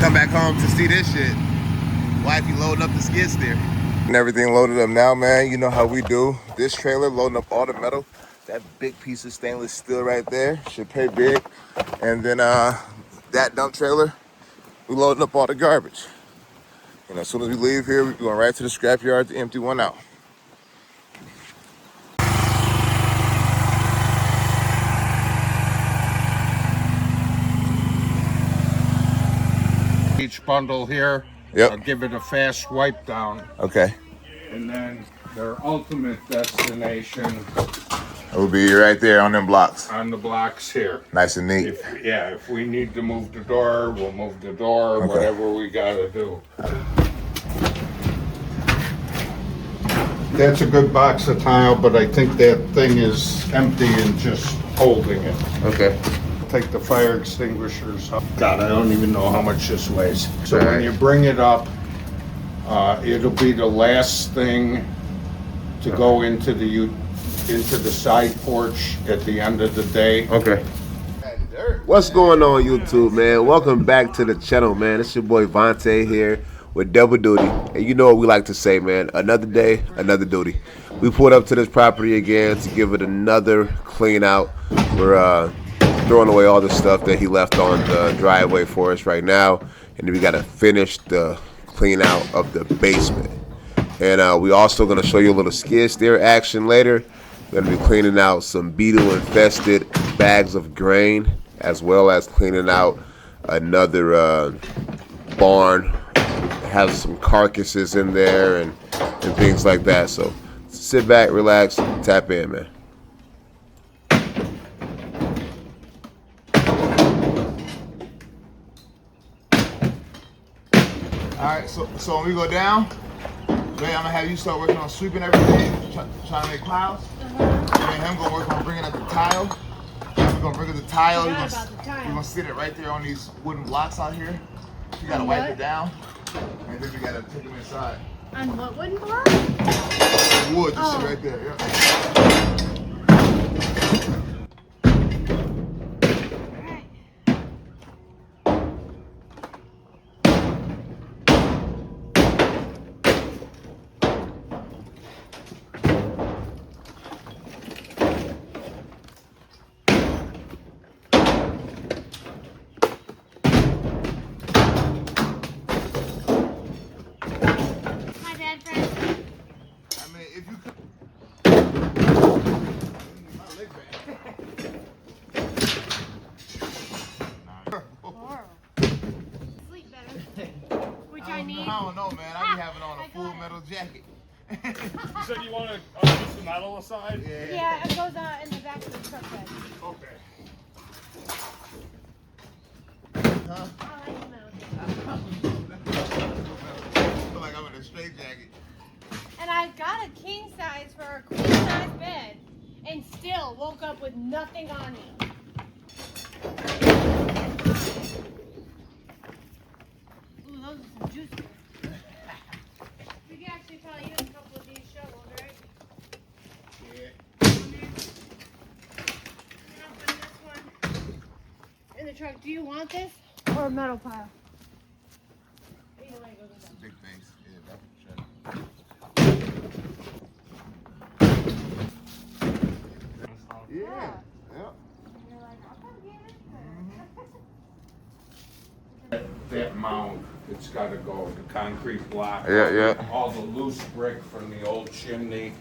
Come back home to see this shit. Wifey loading up the skid steer. And everything loaded up now, man. You know how we do. This trailer loading up all the metal. That big piece of stainless steel right there should pay big. And then that dump trailer, we loading up all the garbage. And as soon as we leave here, we're going right to the scrapyard to empty one out. Each bundle here, Yep. I'll give it a fast wipe down, Okay. and then their ultimate destination It will be right there on them blocks. on the blocks here. Nice and neat. If we need to move the door, we'll move the door, Okay. whatever we gotta do. That's a good box of tile, but I think that thing is empty and just holding it. Okay. Take the fire extinguishers up. God, I don't even know how much this weighs. So All when right. you bring it up, it'll be the last thing to go into the side porch at the end of the day. Okay. What's going on, YouTube, man? Welcome back to the channel, man. It's your boy Vontae here with Double Duty. And you know what we like to say, man. Another day, another duty. We pulled up to this property again to give it another clean out. We're throwing away all the stuff that he left on the driveway for us right now. And then we got to finish the clean out of the basement. And we also going to show you a little skid steer action later. We're going to be cleaning out some beetle-infested bags of grain, as well as cleaning out another barn. It has some carcasses in there and things like that. So sit back, relax, tap in, man. All right, so when we go down, Ray, I'm gonna have you start working on sweeping everything, trying to make piles. And then him gonna work on bringing up the tile. We're gonna bring up the tile. You're gonna sit it right there on these wooden blocks out here. You gotta wipe it down, and then we gotta take them inside. On what wooden block? Wood, just sit right there. Yeah. My dad friend. I mean, if you could. My leg back. Horrible. Sleep better. Which I need. I don't know, man. I be having on a full metal jacket. You said you want to push the metal aside? Yeah, it goes in the back of the truck bed. Okay. I like the metal. I feel like I'm in a straight jacket. And I got a king size for a queen size bed and still woke up with nothing on me. Ooh, those are some juicy. We can actually probably use a couple of these shovels, right? Yeah. And I'll put this one in the truck. Do you want this or a metal pile? Either way, go get them. Big face. Yeah, that's for sure. Yeah. Yep. And you're like, I'll come get it. That mound, it's gotta go, the concrete block. Yeah. All the loose brick from the old chimney.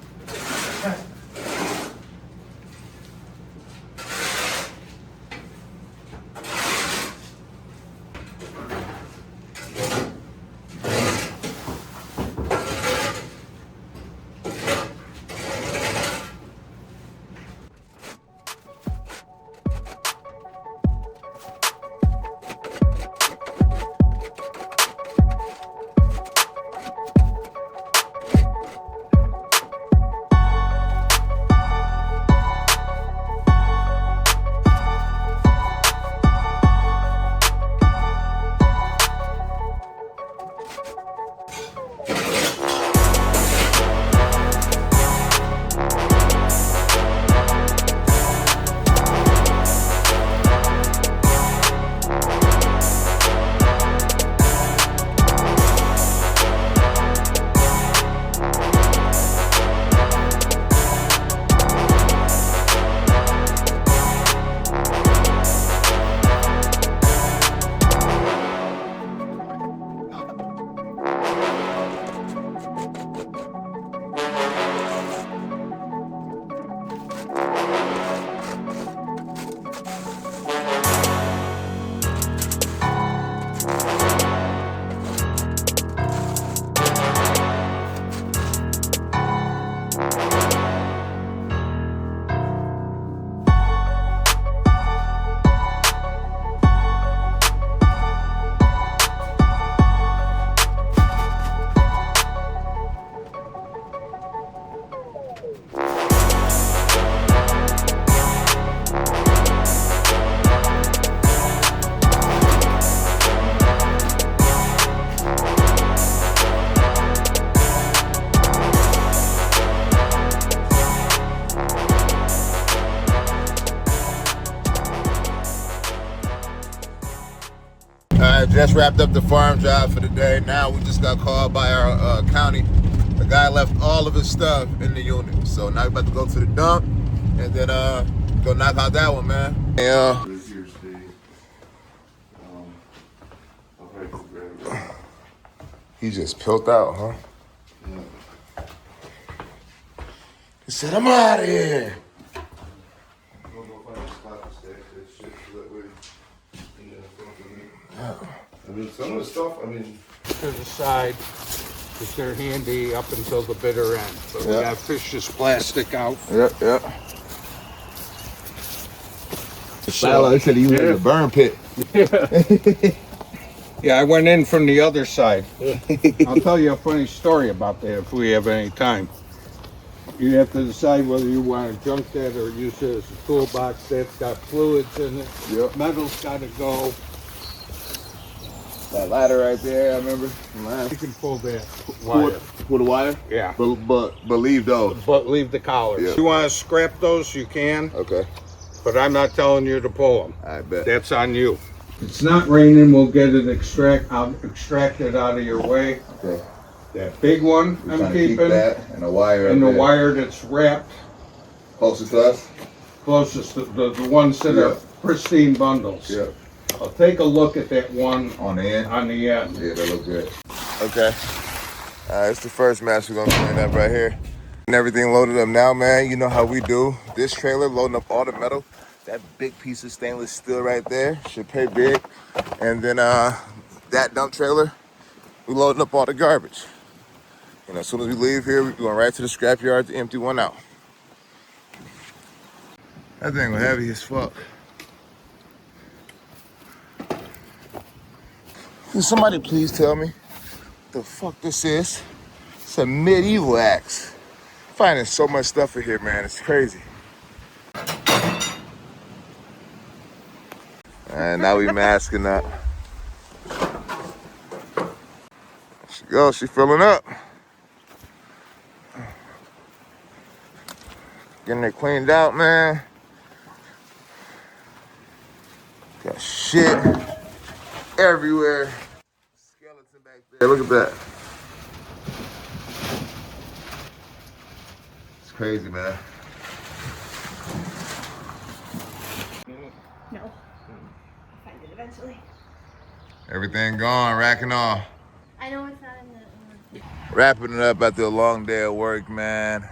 just wrapped up the farm job for the day. Now we just got called by our county. The guy left all of his stuff in the unit. So now we're about to go to the dump and then go knock out that one, man. Yeah. He just peeled out, huh? Yeah. He said, I'm out of here. I mean, some of the stuff, I mean... To the side, because they're handy up until the bitter end. But we got Fish's plastic out. Yep. Silo, they said he was in the burn pit. Yeah, I went in from the other side. I'll tell you a funny story about that if we have any time. You have to decide whether you want to junk that or use it as a toolbox. That's got fluids in it. Yep. Metal's got to go. That ladder right there, I remember. You can pull that wire. Pull the wire? Yeah. But leave those. But leave the collars. Yep. If you want to scrap those, you can. Okay. But I'm not telling you to pull them. I bet. That's on you. It's not raining. We'll get it extracted out of your way. Okay. That big one I'm keeping. That and the wire. And the wire that's wrapped Closest to us? closest to the ones that are pristine bundles. Yeah. I'll take a look at that one On the end? on the end. Yeah, that looks good. Okay. It's the first match we're gonna clean up right here. And everything loaded up now, man. You know how we do. This trailer loading up all the metal. That big piece of stainless steel right there should pay big. And then that dump trailer, we loading up all the garbage. And as soon as we leave here, we're going right to the scrapyard to empty one out. That thing was heavy as fuck. Can somebody please tell me the fuck this is? It's a medieval axe. Finding so much stuff in here, man. It's crazy. And now we masking up. She goes, she filling up. Getting it cleaned out, man. Got shit everywhere. Skeleton back there. Look at that. It's crazy, man. No. I'll find it eventually. Everything gone, racking off. I know it's not in the... Wrapping it up after a long day of work, man.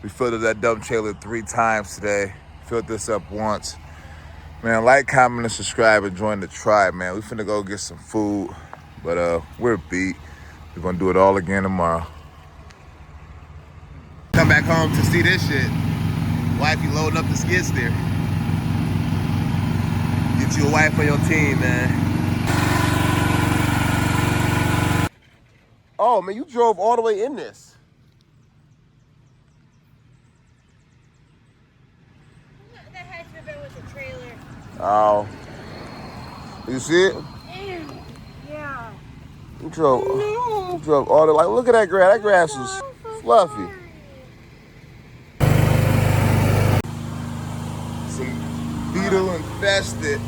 We filled up that dump trailer 3 times today. Filled this up once. Man, like, comment, and subscribe and join the tribe, man. We finna go get some food, but we're beat. We're gonna do it all again tomorrow. Come back home to see this shit. Wifey loading up the skid steer. Get you a wife on your team, man. Oh, man, you drove all the way in this. That had to have been with the trailer. Oh. You see it? Yeah. You drove all the, like, look at that grass. That grass is fluffy. Some beetle-infested.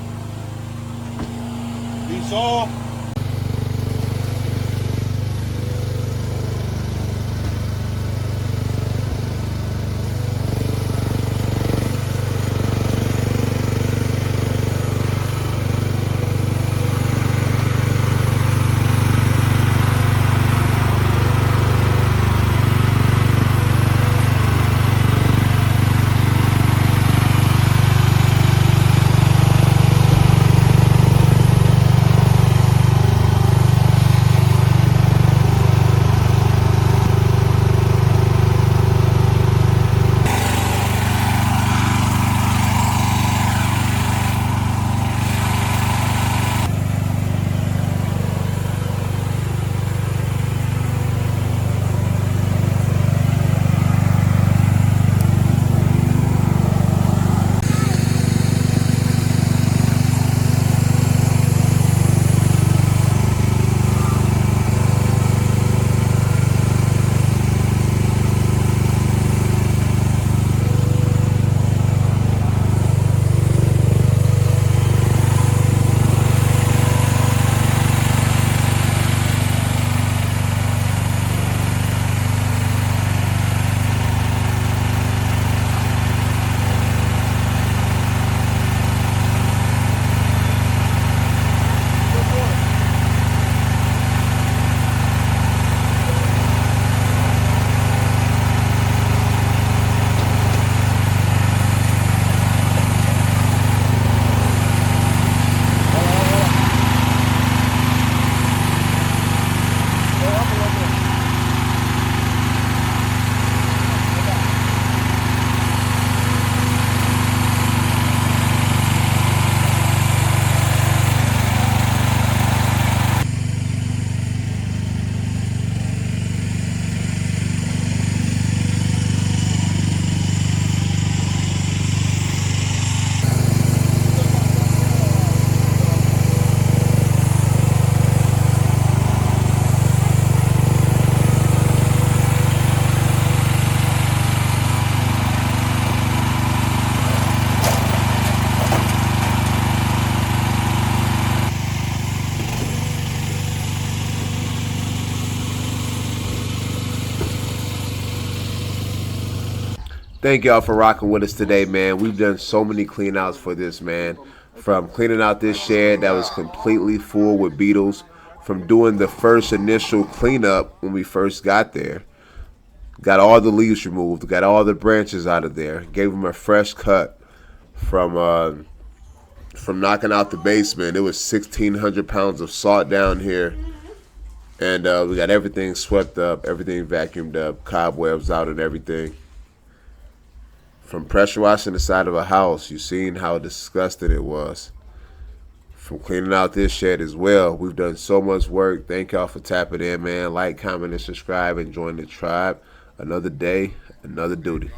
These all Thank y'all for rocking with us today, man. We've done so many clean outs for this, man. From cleaning out this shed that was completely full with beetles, from doing the first initial cleanup when we first got there. Got all the leaves removed, got all the branches out of there, gave them a fresh cut from knocking out the basement. It was 1,600 pounds of salt down here. And we got everything swept up, everything vacuumed up, cobwebs out and everything. From pressure washing the side of a house, you seen how disgusting it was. From cleaning out this shed as well. We've done so much work. Thank y'all for tapping in, man. Like, comment, and subscribe, and join the tribe. Another day, another duty.